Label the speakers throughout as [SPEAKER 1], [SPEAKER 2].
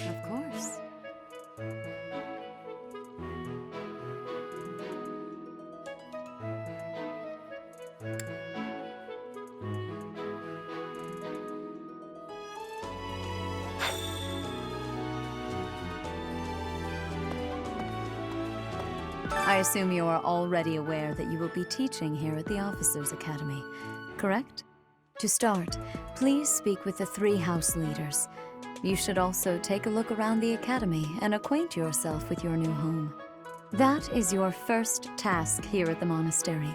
[SPEAKER 1] Of course. I assume you are already aware that you will be teaching here at the Officers' Academy, correct? To start, please speak with the 3 house leaders. You should also take a look around the academy and acquaint yourself with your new home. That is your first task here at the monastery.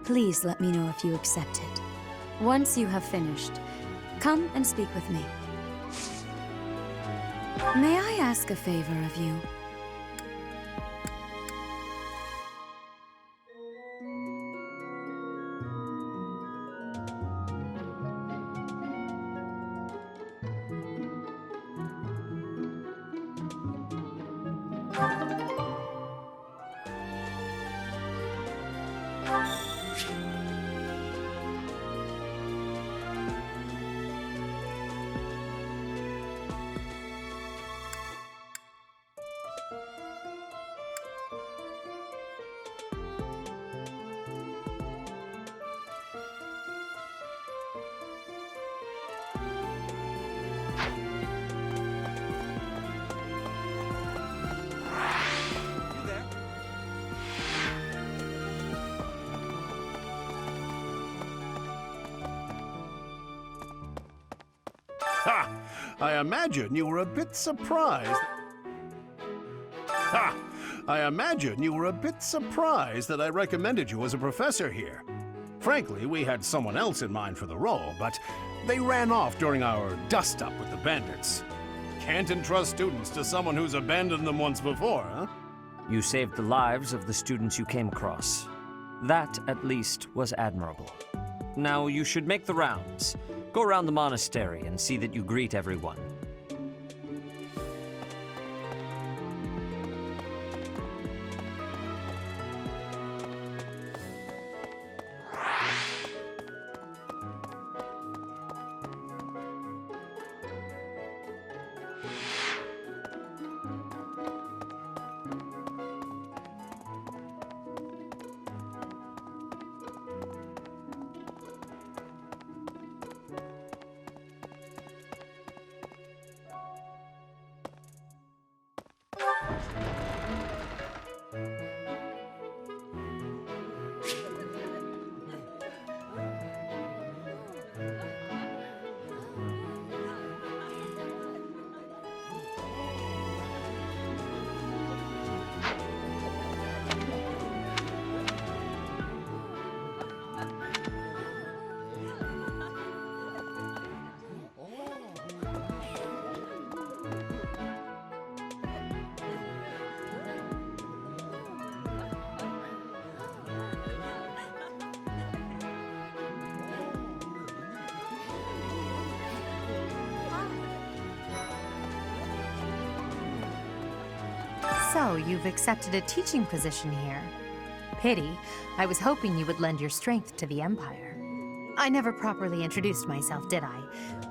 [SPEAKER 1] Please let me know if you accept it. Once you have finished, come and speak with me. May I ask a favor of you?
[SPEAKER 2] Ha! I imagine you were a bit surprised. Ha! I imagine you were a bit surprised that I recommended you as a professor here. Frankly, we had someone else in mind for the role, but they ran off during our dust-up with the bandits. Can't entrust students to someone who's abandoned them once before, huh?
[SPEAKER 3] You saved the lives of the students you came across. That, at least, was admirable. Now you should make the rounds. Go around the monastery and see that you greet everyone.
[SPEAKER 4] So, you've accepted a teaching position here. Pity. I was hoping you would lend your strength to the Empire. I never properly introduced myself, did I?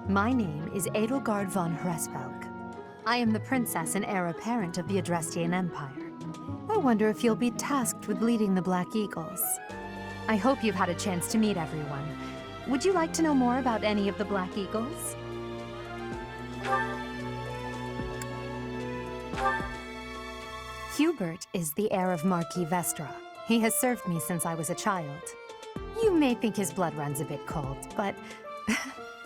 [SPEAKER 4] My name is Edelgard von Hrespelk. I am the princess and heir apparent of the Adrestian Empire. I wonder if you'll be tasked with leading the Black Eagles. I hope you've had a chance to meet everyone. Would you like to know more about any of the Black Eagles? Hubert is the heir of Marquis Vestra. He has served me since I was a child. You may think his blood runs a bit cold, but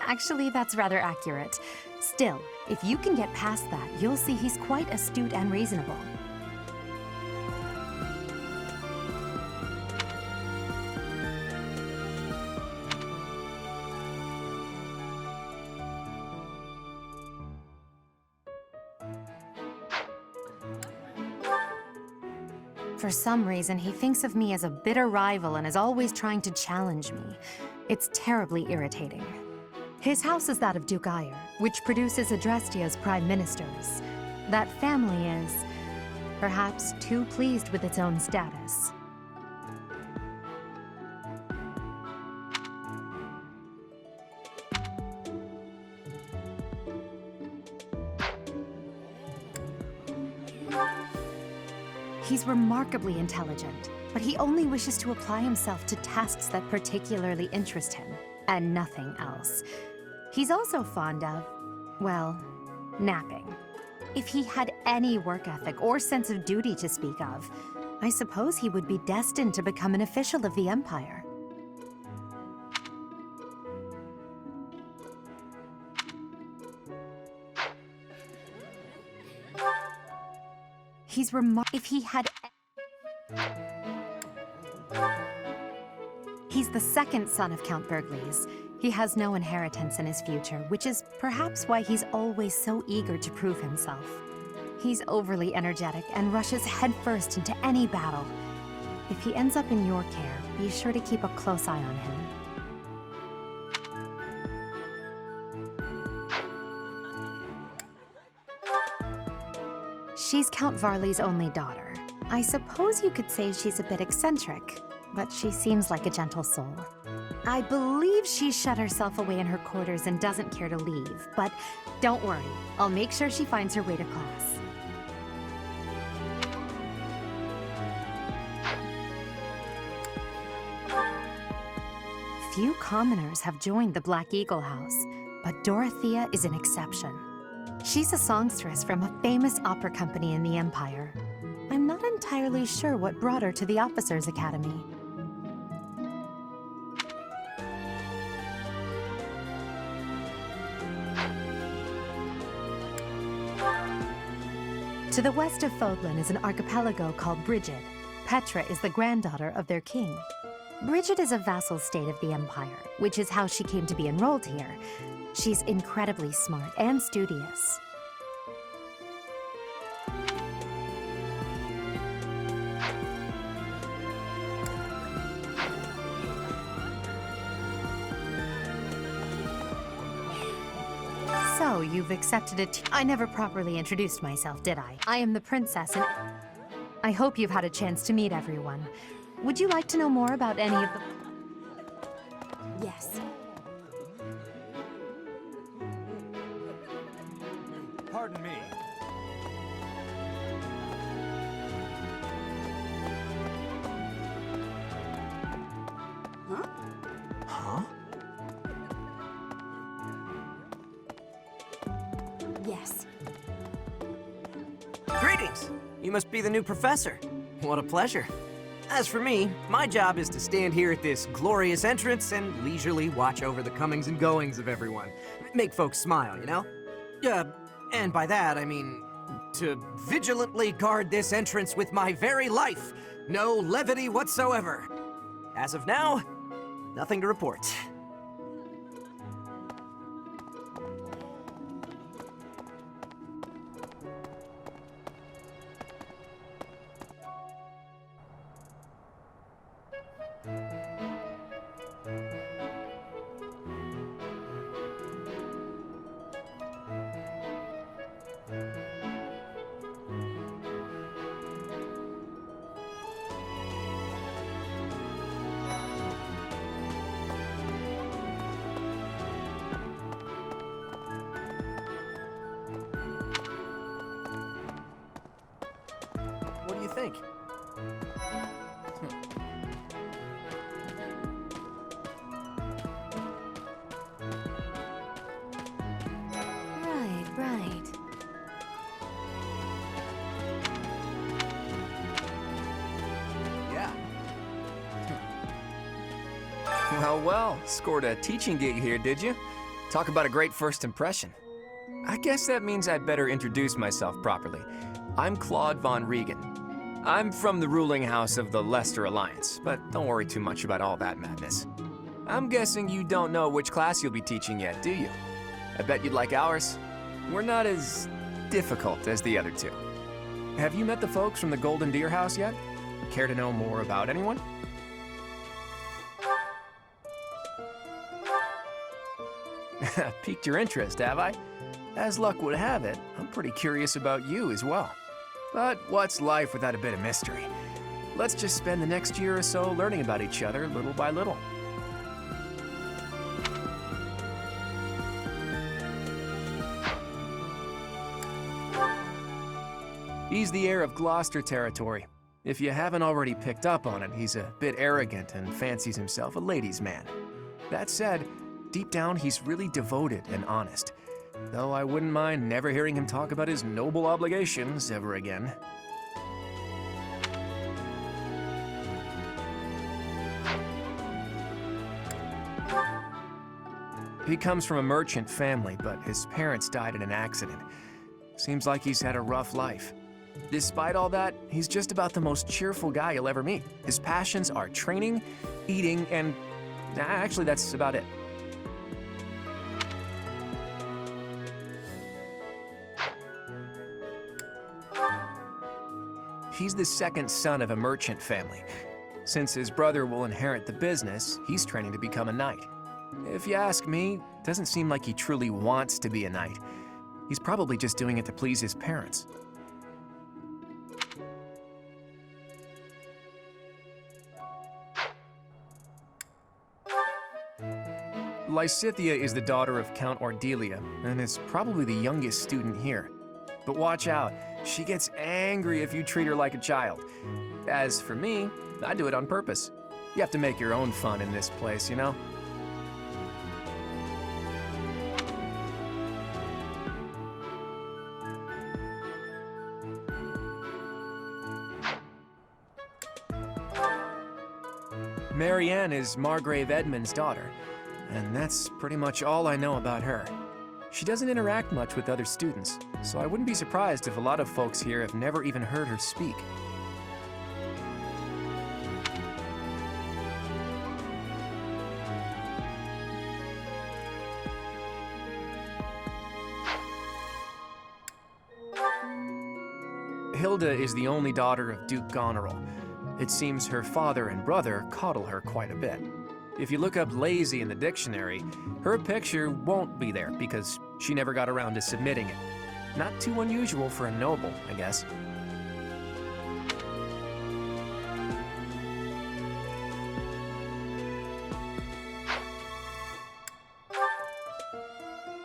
[SPEAKER 4] actually that's rather accurate. Still, if you can get past that, you'll see he's quite astute and reasonable. For some reason, he thinks of me as a bitter rival and is always trying to challenge me. It's terribly irritating. His house is that of Duke Ayer, which produces Adrestia's prime ministers. That family is, perhaps, too pleased with its own status. He's remarkably intelligent, but he only wishes to apply himself to tasks that particularly interest him, and nothing else. He's also fond of, well, napping. If he had any work ethic or sense of duty to speak of, I suppose he would be destined to become an official of the Empire. He's the second son of Count Burgleys. He has no inheritance in his future, which is perhaps why he's always so eager to prove himself. He's overly energetic and rushes headfirst into any battle. If he ends up in your care, be sure to keep a close eye on him. She's Count Varley's only daughter. I suppose you could say she's a bit eccentric, but she seems like a gentle soul. I believe she's shut herself away in her quarters and doesn't care to leave, but don't worry, I'll make sure she finds her way to class. Few commoners have joined the Black Eagle House, but Dorothea is an exception. She's a songstress from a famous opera company in the Empire. I'm not entirely sure what brought her to the Officers' Academy. To the west of Fodlan is an archipelago called Brigid. Petra is the granddaughter of their king. Brigid is a vassal state of the Empire, which is how she came to be enrolled here. She's incredibly smart and studious. So, you've accepted I never properly introduced myself, did I? I am the princess, and I hope you've had a chance to meet everyone. Would you like to know more about any of the... Yes.
[SPEAKER 5] Pardon me.
[SPEAKER 6] Huh?
[SPEAKER 7] Yes.
[SPEAKER 6] Greetings! You must be the new professor. What a pleasure. As for me, my job is to stand here at this glorious entrance and leisurely watch over the comings and goings of everyone. Make folks smile, you know? And by that, I mean to vigilantly guard this entrance with my very life. No levity whatsoever. As of now, nothing to report. What do you think?
[SPEAKER 1] Right.
[SPEAKER 6] Yeah.
[SPEAKER 5] Well, scored a teaching gig here, did you? Talk about a great first impression. I guess that means I'd better introduce myself properly. I'm Claude von Regan. I'm from the ruling house of the Leicester Alliance, but don't worry too much about all that madness. I'm guessing you don't know which class you'll be teaching yet, do you? I bet you'd like ours. We're not as difficult as the other two. Have you met the folks from the Golden Deer House yet? Care to know more about anyone? Piqued your interest, have I? As luck would have it, I'm pretty curious about you as well. But what's life without a bit of mystery? Let's just spend the next year or so learning about each other little by little. He's the heir of Gloucester territory. If you haven't already picked up on it, he's a bit arrogant and fancies himself a ladies' man. That said, deep down he's really devoted and honest, though I wouldn't mind never hearing him talk about his noble obligations ever again. He comes from a merchant family, but his parents died in an accident. Seems like he's had a rough life. Despite all that, he's just about the most cheerful guy you'll ever meet. His passions are training, eating, and actually that's about it. He's the second son of a merchant family. Since his brother will inherit the business, he's training to become a knight. If you ask me, it doesn't seem like he truly wants to be a knight. He's probably just doing it to please his parents. Lysithea is the daughter of Count Ordelia, and is probably the youngest student here. But watch out, she gets angry if you treat her like a child. As for me, I do it on purpose. You have to make your own fun in this place, you know? Marianne is Margrave Edmund's daughter, and that's pretty much all I know about her. She doesn't interact much with other students, so I wouldn't be surprised if a lot of folks here have never even heard her speak. Hilda is the only daughter of Duke Goneril. It seems her father and brother coddle her quite a bit. If you look up lazy in the dictionary, her picture won't be there because she never got around to submitting it. Not too unusual for a noble, I guess.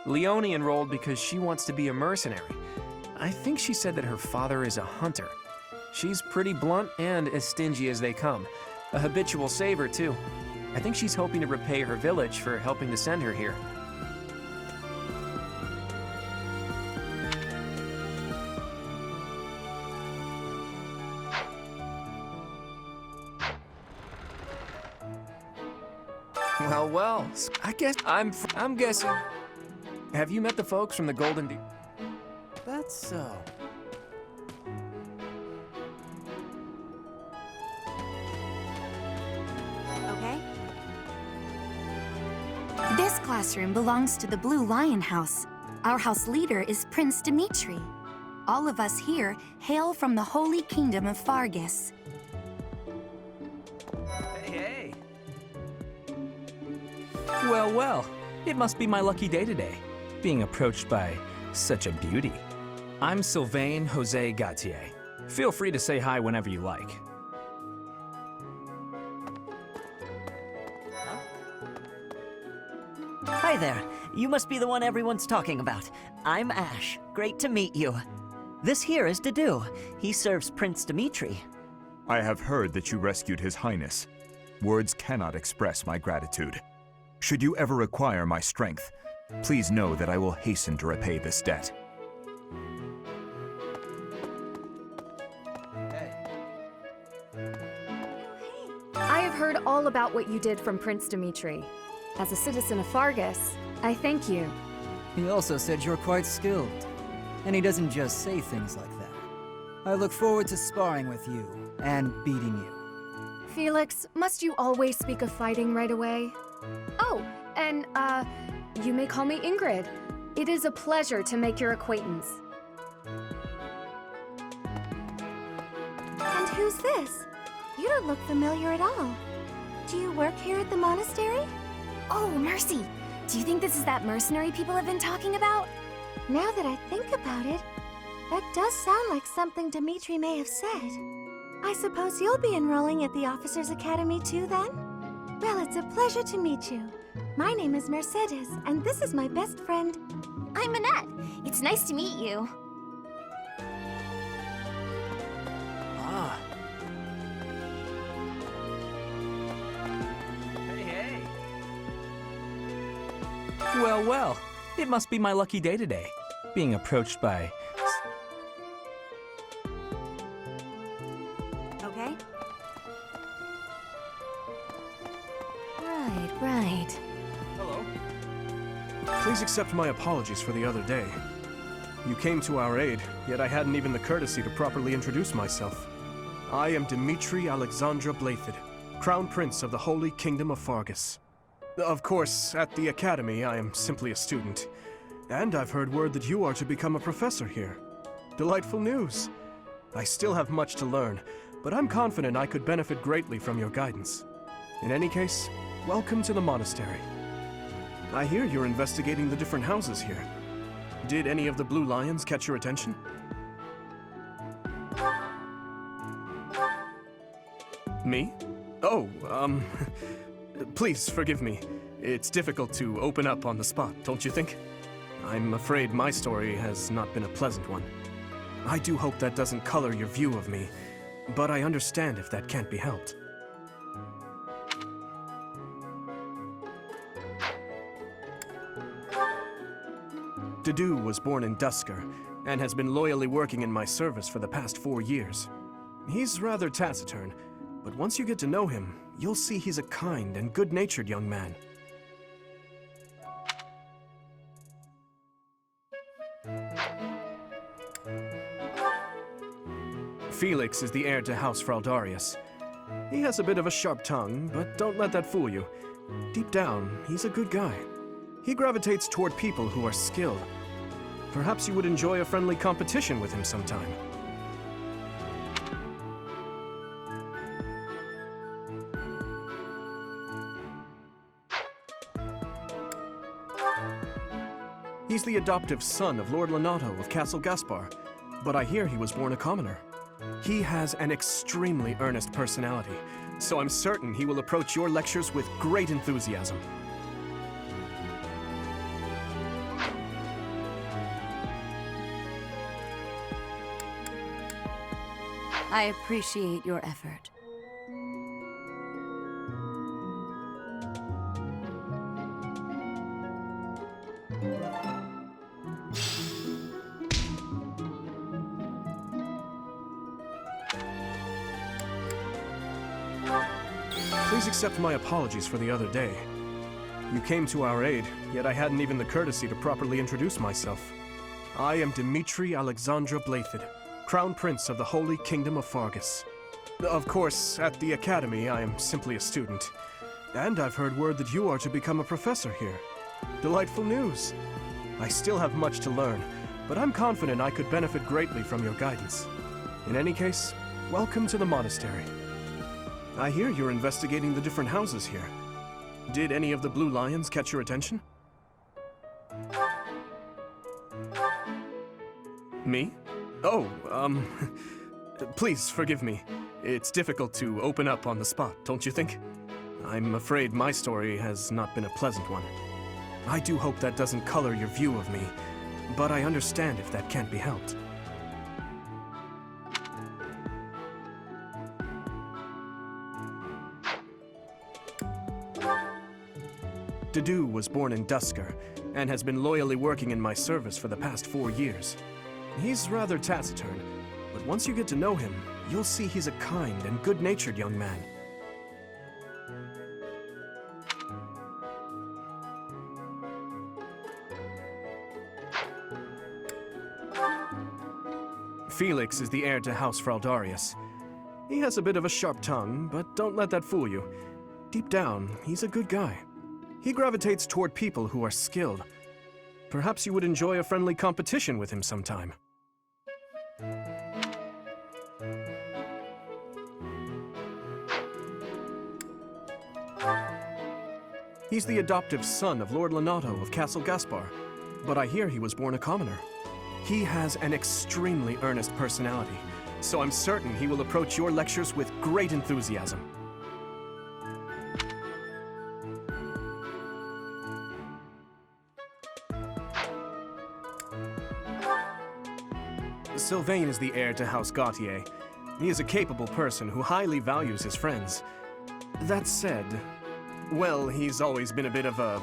[SPEAKER 5] Leone enrolled because she wants to be a mercenary. I think she said that her father is a hunter. She's pretty blunt and as stingy as they come. A habitual saver, too. I think she's hoping to repay her village for helping to send her here. Well, I guess I'm guessing. Have you met the folks from the Golden Deer?
[SPEAKER 6] That's so.
[SPEAKER 7] Okay. This classroom belongs to the Blue Lion House. Our house leader is Prince Dimitri. All of us here hail from the Holy Kingdom of Fargus.
[SPEAKER 8] Hey. Well, it must be my lucky day today, being approached by such a beauty. I'm Sylvain Jose Gautier. Feel free to say hi whenever you like.
[SPEAKER 9] Hi there. You must be the one everyone's talking about. I'm Ash. Great to meet you. This here is Dedu. He serves Prince Dimitri.
[SPEAKER 10] I have heard that you rescued His Highness. Words cannot express my gratitude. Should you ever require my strength, please know that I will hasten to repay this debt.
[SPEAKER 11] I have heard all about what you did from Prince Dimitri. As a citizen of Fargus, I thank you.
[SPEAKER 12] He also said you're quite skilled. And he doesn't just say things like that. I look forward to sparring with you and beating you.
[SPEAKER 11] Felix, must you always speak of fighting right away? Oh, and, you may call me Ingrid. It is a pleasure to make your acquaintance.
[SPEAKER 7] And who's this? You don't look familiar at all. Do you work here at the monastery? Oh, mercy! Do you think this is that mercenary people have been talking about? Now that I think about it, that does sound like something Dimitri may have said. I suppose you'll be enrolling at the Officers' Academy too, then? Well, it's a pleasure to meet you. My name is Mercedes, and this is my best friend. I'm Annette. It's nice to meet you.
[SPEAKER 6] Ah,
[SPEAKER 8] Well, well. It must be my lucky day today. Being approached by...
[SPEAKER 1] Okay? Right.
[SPEAKER 13] Hello. Please accept my apologies for the other day. You came to our aid, yet I hadn't even the courtesy to properly introduce myself. I am Dimitri Alexandra Blathid, Crown Prince of the Holy Kingdom of Fargus. Of course, at the Academy, I am simply a student. And I've heard word that you are to become a professor here. Delightful news. I still have much to learn, but I'm confident I could benefit greatly from your guidance. In any case, welcome to the monastery. I hear you're investigating the different houses here. Did any of the blue lions catch your attention? Me? Oh, please forgive me. It's difficult to open up on the spot, don't you think? I'm afraid my story has not been a pleasant one. I do hope that doesn't color your view of me, but I understand if that can't be helped. Dedu was born in Dusker, and has been loyally working in my service for the past 4 years. He's rather taciturn, but once you get to know him, you'll see he's a kind and good-natured young man. Felix is the heir to House Fraldarius. He has a bit of a sharp tongue, but don't let that fool you. Deep down, he's a good guy. He gravitates toward people who are skilled. Perhaps you would enjoy a friendly competition with him sometime. He's the adoptive son of Lord Lonato of Castle Gaspar, but I hear he was born a commoner. He has an extremely earnest personality, so I'm certain he will approach your lectures with great enthusiasm.
[SPEAKER 1] I appreciate your effort.
[SPEAKER 13] Please accept my apologies for the other day. You came to our aid, yet I hadn't even the courtesy to properly introduce myself. I am Dimitri Alexandra Blathid, Crown Prince of the Holy Kingdom of Fargus. Of course, at the Academy, I am simply a student. And I've heard word that you are to become a professor here. Delightful news. I still have much to learn, but I'm confident I could benefit greatly from your guidance. In any case, welcome to the monastery. I hear you're investigating the different houses here. Did any of the blue lions catch your attention? Me? Oh, please forgive me. It's difficult to open up on the spot, don't you think? I'm afraid my story has not been a pleasant one. I do hope that doesn't color your view of me, but I understand if that can't be helped. Dedu was born in Dusker, and has been loyally working in my service for the past 4 years. He's rather taciturn, but once you get to know him, you'll see he's a kind and good-natured young man. Felix is the heir to House Fraldarius. He has a bit of a sharp tongue, but don't let that fool you. Deep down, he's a good guy. He gravitates toward people who are skilled. Perhaps you would enjoy a friendly competition with him sometime. He's the adoptive son of Lord Lonato of Castle Gaspar, but I hear he was born a commoner. He has an extremely earnest personality, so I'm certain he will approach your lectures with great enthusiasm. Sylvain is the heir to House Gautier. He is a capable person who highly values his friends. That said, well, he's always been a bit of a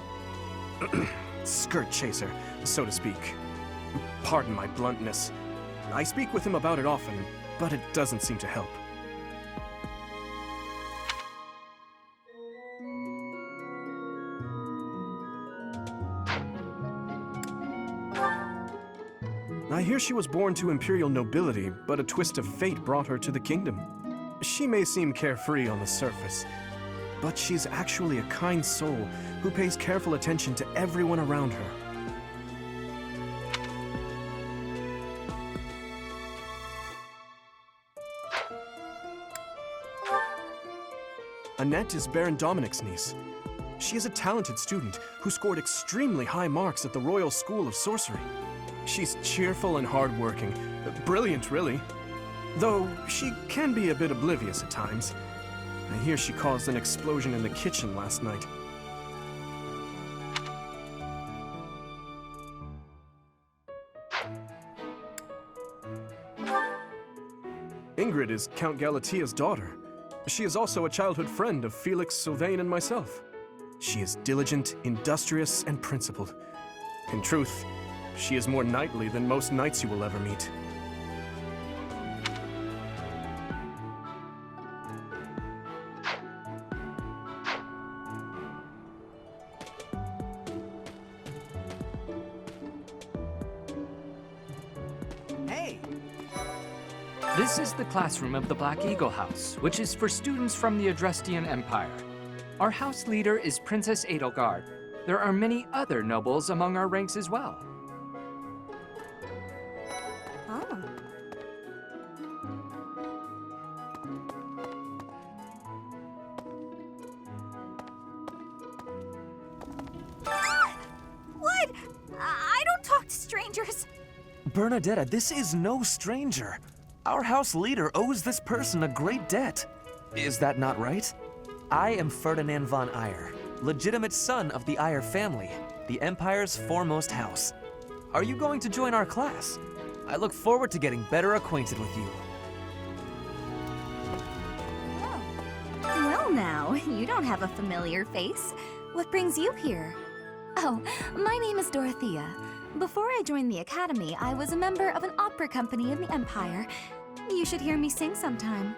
[SPEAKER 13] skirt chaser, so to speak. Pardon my bluntness. I speak with him about it often, but it doesn't seem to help. I hear she was born to imperial nobility, but a twist of fate brought her to the kingdom. She may seem carefree on the surface, but she's actually a kind soul who pays careful attention to everyone around her. Annette is Baron Dominic's niece. She is a talented student who scored extremely high marks at the Royal School of Sorcery. She's cheerful and hardworking. Brilliant, really. Though she can be a bit oblivious at times. I hear she caused an explosion in the kitchen last night. Ingrid is Count Galatia's daughter. She is also a childhood friend of Felix, Sylvain, and myself. She is diligent, industrious, and principled. In truth, she is more knightly than most knights you will ever meet.
[SPEAKER 6] Hey!
[SPEAKER 14] This is the classroom of the Black Eagle House, which is for students from the Adrestian Empire. Our house leader is Princess Edelgard. There are many other nobles among our ranks as well.
[SPEAKER 7] Oh. What? I don't talk to strangers.
[SPEAKER 3] Bernadetta, this is no stranger. Our house leader owes this person a great debt. Is that not right? I am Ferdinand von Eyre, legitimate son of the Eyre family, the Empire's foremost house. Are you going to join our class? I look forward to getting better acquainted with you.
[SPEAKER 7] Well now, you don't have a familiar face. What brings you here? Oh, my name is Dorothea. Before I joined the Academy, I was a member of an opera company in the Empire. You should hear me sing sometime.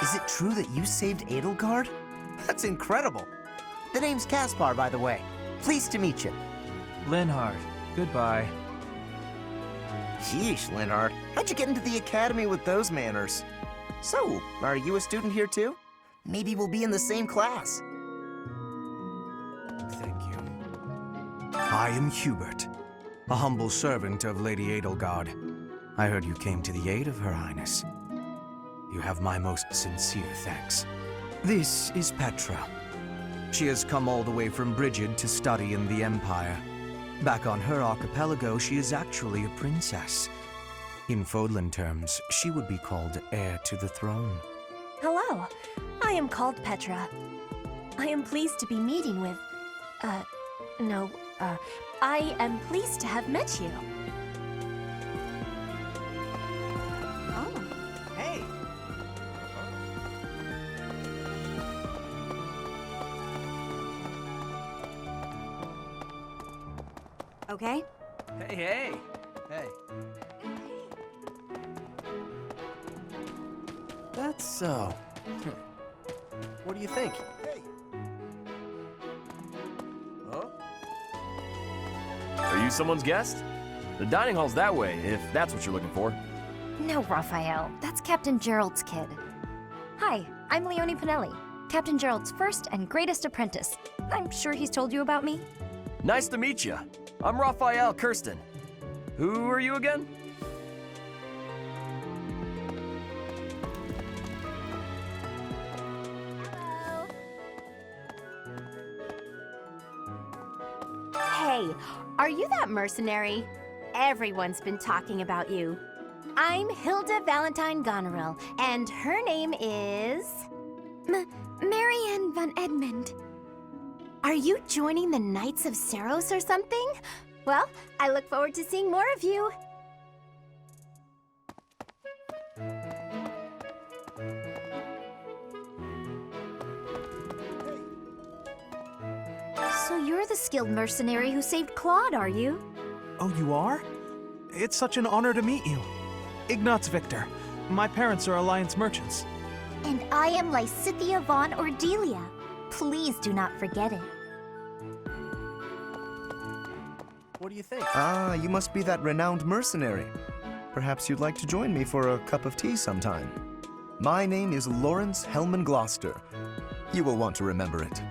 [SPEAKER 15] Is it true that you saved Edelgard? That's incredible. The name's Caspar, by the way. Pleased to meet you.
[SPEAKER 8] Linhard, goodbye.
[SPEAKER 15] Sheesh, Linhard. How'd you get into the Academy with those manners? So, are you a student here too? Maybe we'll be in the same class.
[SPEAKER 16] Thank you. I am Hubert, a humble servant of Lady Edelgard. I heard you came to the aid of Her Highness. You have my most sincere thanks. This is Petra. She has come all the way from Brigid to study in the Empire. Back on her archipelago, she is actually a princess. In Fodlan terms, she would be called heir to the throne.
[SPEAKER 7] Hello, I am called Petra. I am pleased to be meeting with... I am pleased to have met you.
[SPEAKER 6] Oh. Hey!
[SPEAKER 7] Okay?
[SPEAKER 6] Hey, hey!
[SPEAKER 12] Hey.
[SPEAKER 6] That's so. What do you think?
[SPEAKER 17] Are you someone's guest? The dining hall's that way, if that's what you're looking for.
[SPEAKER 7] No, Raphael. That's Captain Gerald's kid. Hi, I'm Leonie Pinelli, Captain Gerald's first and greatest apprentice. I'm sure he's told you about me.
[SPEAKER 17] Nice to meet you. I'm Raphael Kirsten. Who are you again?
[SPEAKER 7] Hey, are you that mercenary? Everyone's been talking about you. I'm Hilda Valentine Goneril, and her name is... Marianne von Edmund. Are you joining the Knights of Saros or something? Well, I look forward to seeing more of you.
[SPEAKER 18] you're the skilled mercenary who saved Claude, are you?
[SPEAKER 19] Oh, you are? It's such an honor to meet you. Ignatz Victor. My parents are Alliance merchants.
[SPEAKER 18] And I am Lysithea von Ordelia. Please do not forget it.
[SPEAKER 15] What do you think? Ah, you must be that renowned mercenary. Perhaps you'd like to join me for a cup of tea sometime. My name is Lawrence Hellman Gloucester. You will want to remember it.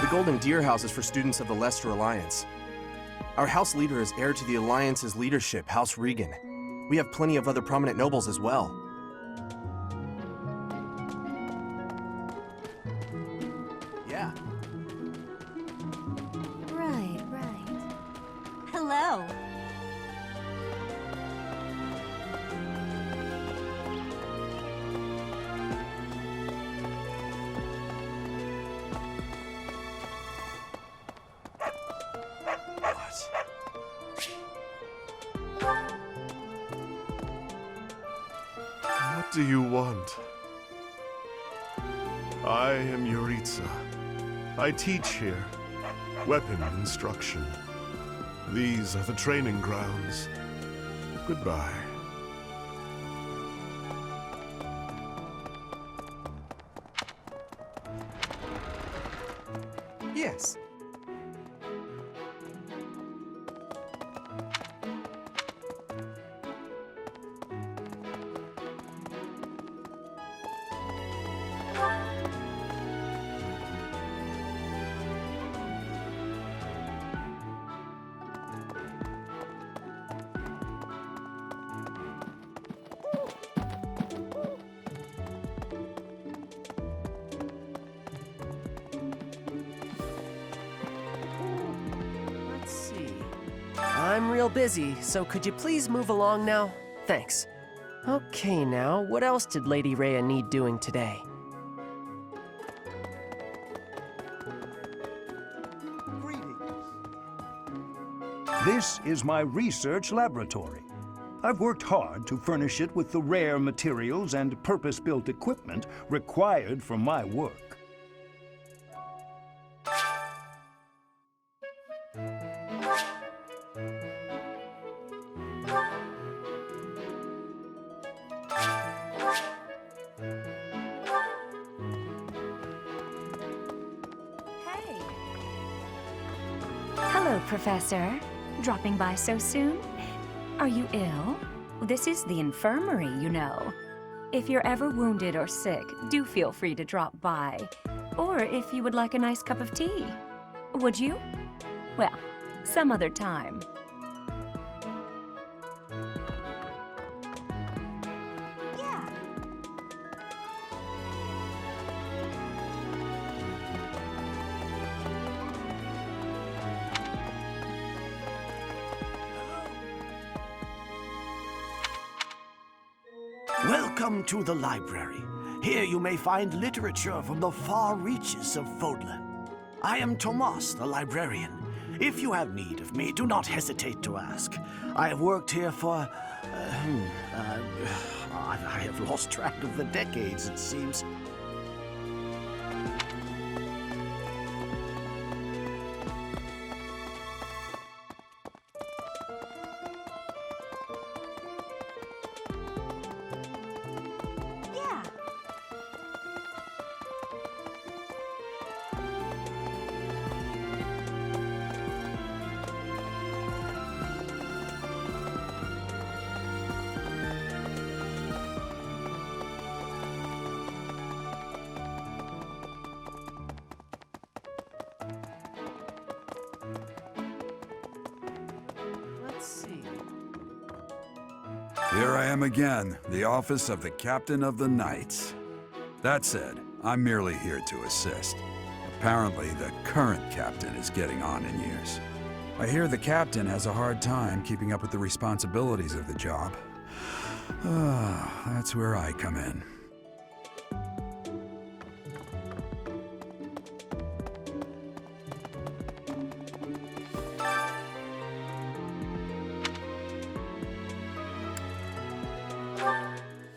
[SPEAKER 20] The Golden Deer House is for students of the Leicester Alliance. Our house leader is heir to the Alliance's leadership, House Regan. We have plenty of other prominent nobles as well. Yeah.
[SPEAKER 18] Right. Hello.
[SPEAKER 21] What do you want? I am Yuritsa. I teach here. Weapon instruction. These are the training grounds. Goodbye.
[SPEAKER 20] Yes.
[SPEAKER 22] I'm real busy, so could you please move along now? Thanks. Okay now, what else did Lady Rhea need doing today?
[SPEAKER 23] This is my research laboratory. I've worked hard to furnish it with the rare materials and purpose-built equipment required for my work.
[SPEAKER 1] Hello, Professor. Dropping by so soon? Are you ill? This is the infirmary, you know. If you're ever wounded or sick, do feel free to drop by. Or if you would like a nice cup of tea. Would you? Well, some other time.
[SPEAKER 24] Welcome to the library. Here you may find literature from the far reaches of Fodlan. I am Tomas, the librarian. If you have need of me, do not hesitate to ask. I have worked here for... I have lost track of the decades, it seems.
[SPEAKER 25] Here I am again, the office of the Captain of the Knights. That said, I'm merely here to assist. Apparently, the current captain is getting on in years. I hear the captain has a hard time keeping up with the responsibilities of the job. That's where I come in.